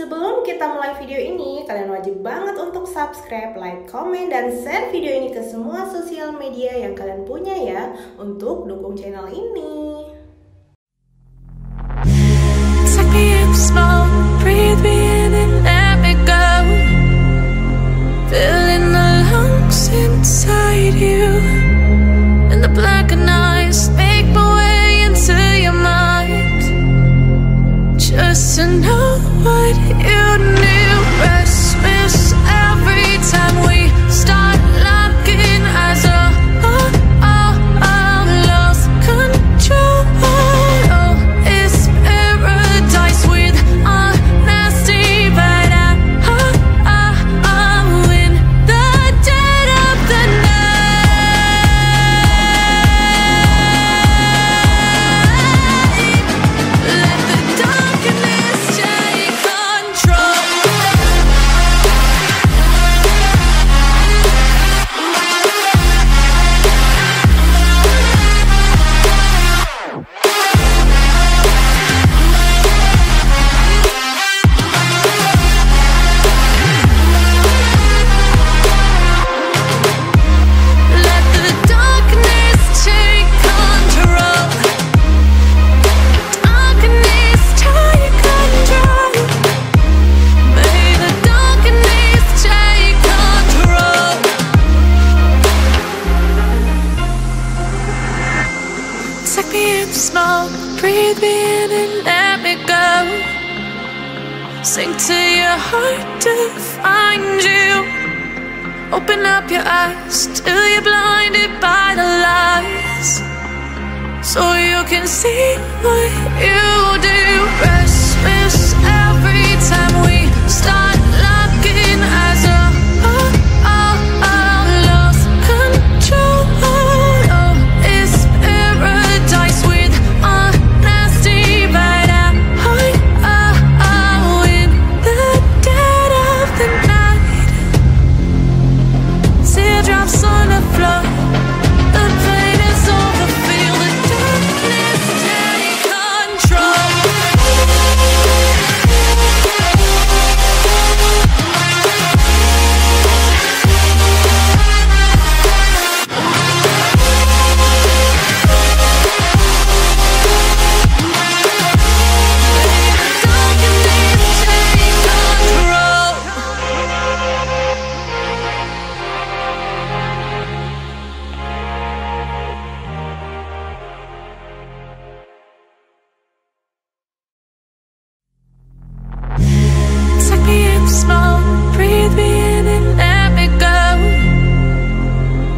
Sebelum kita mulai video ini, kalian wajib banget untuk subscribe, like, komen, dan share video ini ke semua sosial media yang kalian punya ya, untuk dukung channel ini. Take me in small, breathe me in and let me go. Filling the lungs inside you, and the blackened eyes make my way into your mind. Just to know what you knew. Restless every time we start locking eyes. Lost control. Oh, it's paradise with honesty, but I'm in the dead of the night. Let the darkness take control. Let the darkness take control. Darkness take control. May the darkness take control. Take me in small, breathe me in and let me go. Sink to your heart to find you. Open up your eyes till you're blinded by the lies, so you can see what you do. Restless every time we start locking eyes. Lost control. Oh, it's paradise with honesty, but I'm in the dead of the night. Teardrops on the floor. The pain is over. Feel the darkness take control. Take me in small, breathe me in and let me go.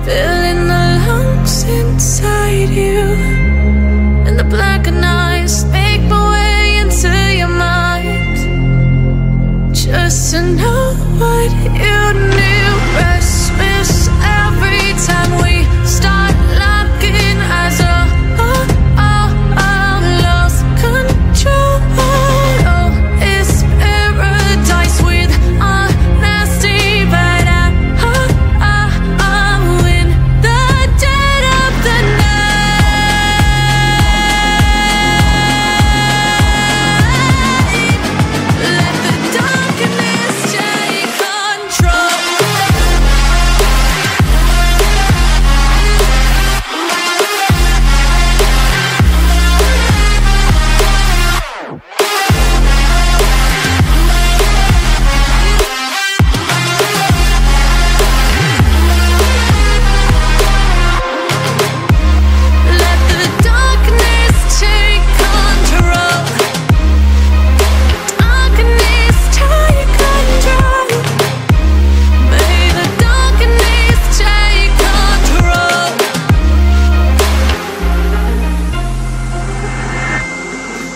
Filling the lungs inside you, and the blackened eyes make my way into your mind. Just to know what you knew. Restless every time we start locking eyes. Lost control. Oh, it's paradise with honesty, but I'm in the dead of the night. Let the darkness take control. Let the darkness take control. Darkness take control. May the darkness take control.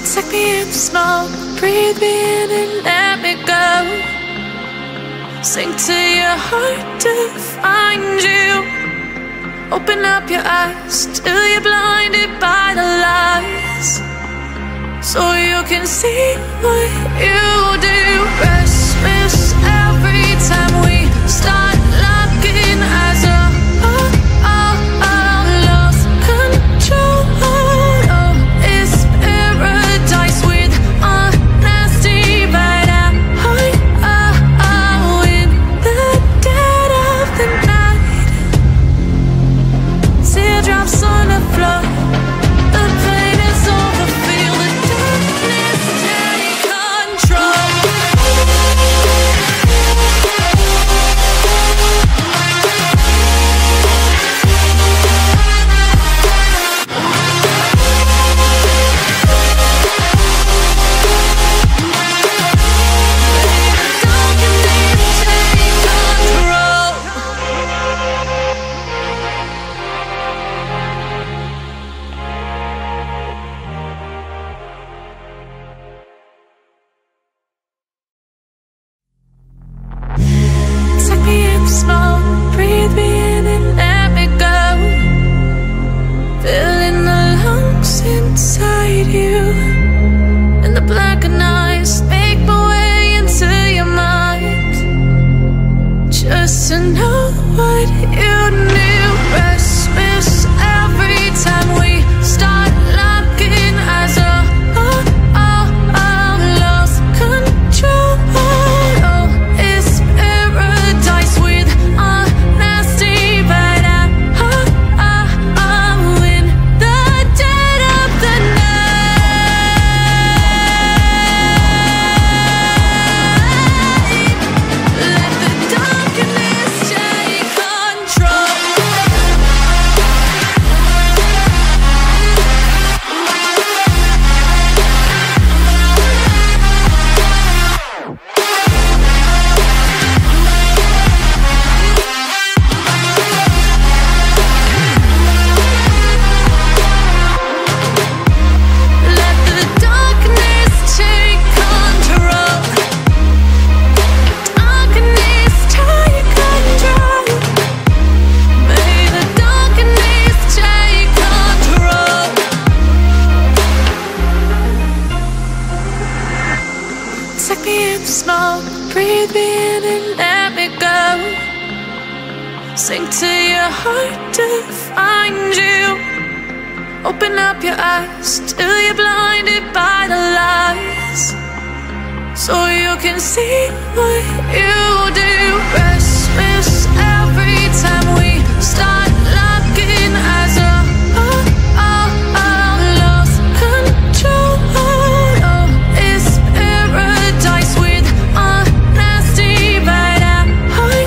Take me in small, breathe me in and let me go. Sink to your heart to find you. Open up your eyes till you're blinded by the lies, so you can see what you do. Restless every time we start locking eyes. Lost control. Oh, it's paradise with honesty, but I'm breathe me in and let me go. Sink to your heart to find you. Open up your eyes till you're blinded by the lies, so you can see what you do. Restless every time we start locking eyes. Lost control. Oh, it's paradise with a nasty bite at heart.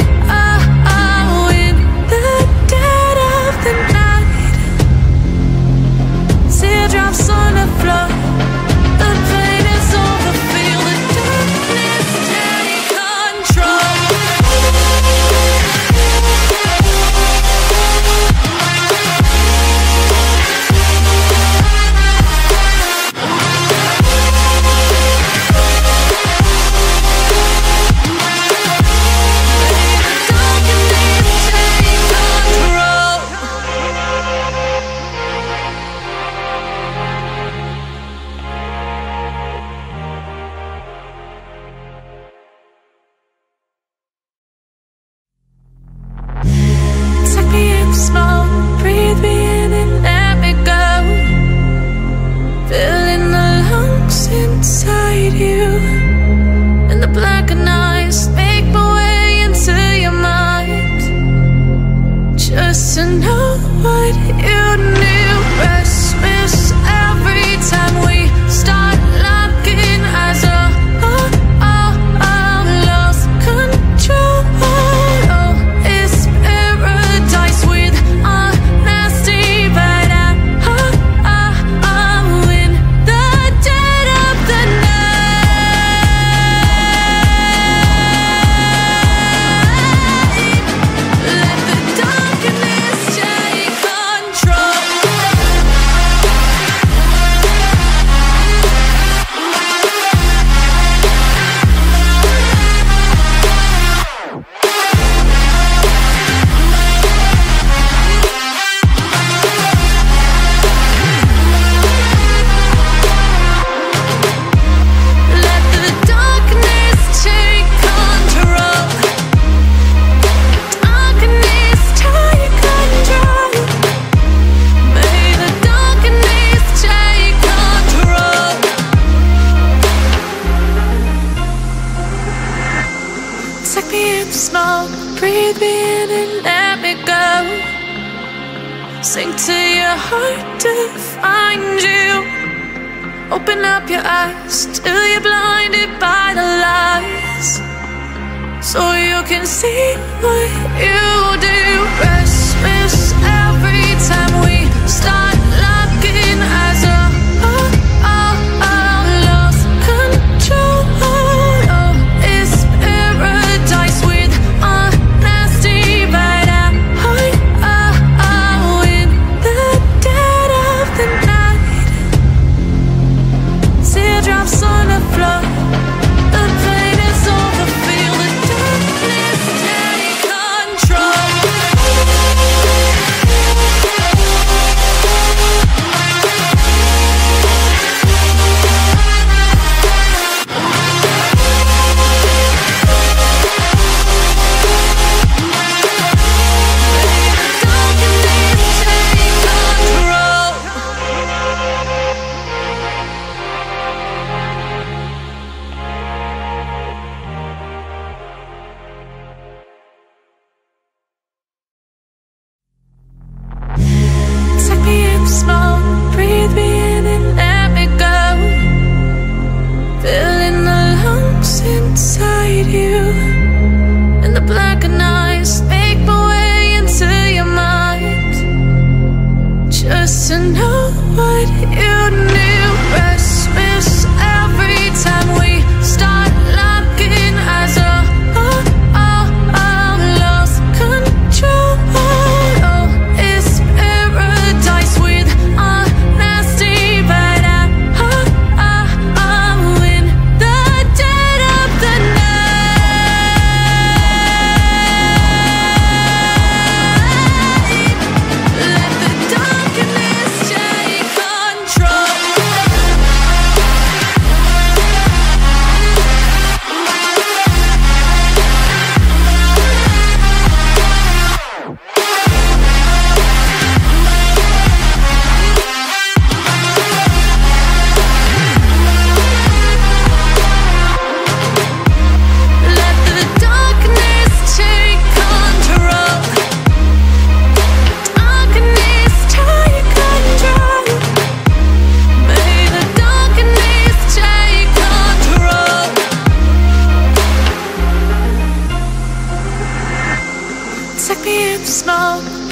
In the dead of the night, teardrops on the floor. The pain is over. Feel the darkness take control. Take me in small, breathe me in and let me go. Filling the lungs inside you, and the blackened eyes make my way into your mind, just to know what you knew. Restless every time we start locking eyes. Lost control. Oh, it's paradise with a nasty bite at in the dead of the night. Let the darkness take control. Let the darkness take control. Darkness take control. May the darkness take control. Take me in small, breathe me in and let me go. Sink to your heart to find you. Open up your eyes till you're blinded by the lies, so you can see what you do. Restless every time we start locking eyes. Lost control. Oh, it's paradise with a nasty bite at heart. In the dead of the night, teardrops on the floor. The pain is over. Feel the darkness take control.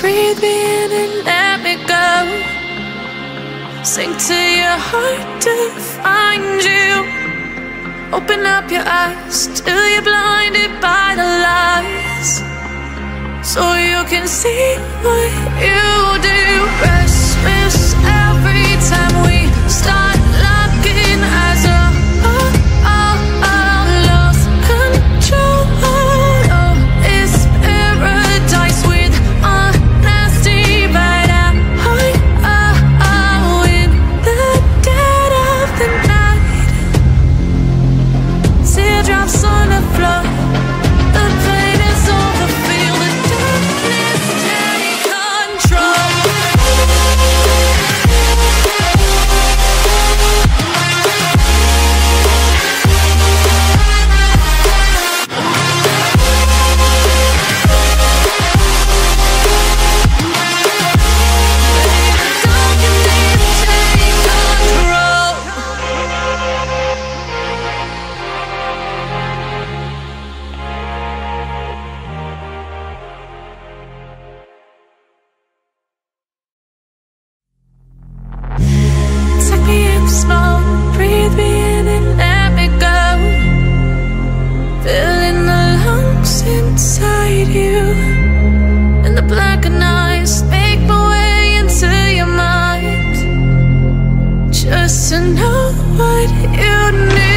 breathe me in and let me go. Sink to your heart to find you. Open up your eyes till you're blinded by the lies, so you can see what you do. Restless every time we start looking as a lost control. Oh, it's paradise with honesty, but in the dead of the night, teardrops on the floor. The pain is over, feel the darkness take control. Take me in slow, breathe me in and let me go. Filling the lungs inside you, and the blackened eyes make my way into your mind, just to know what you need.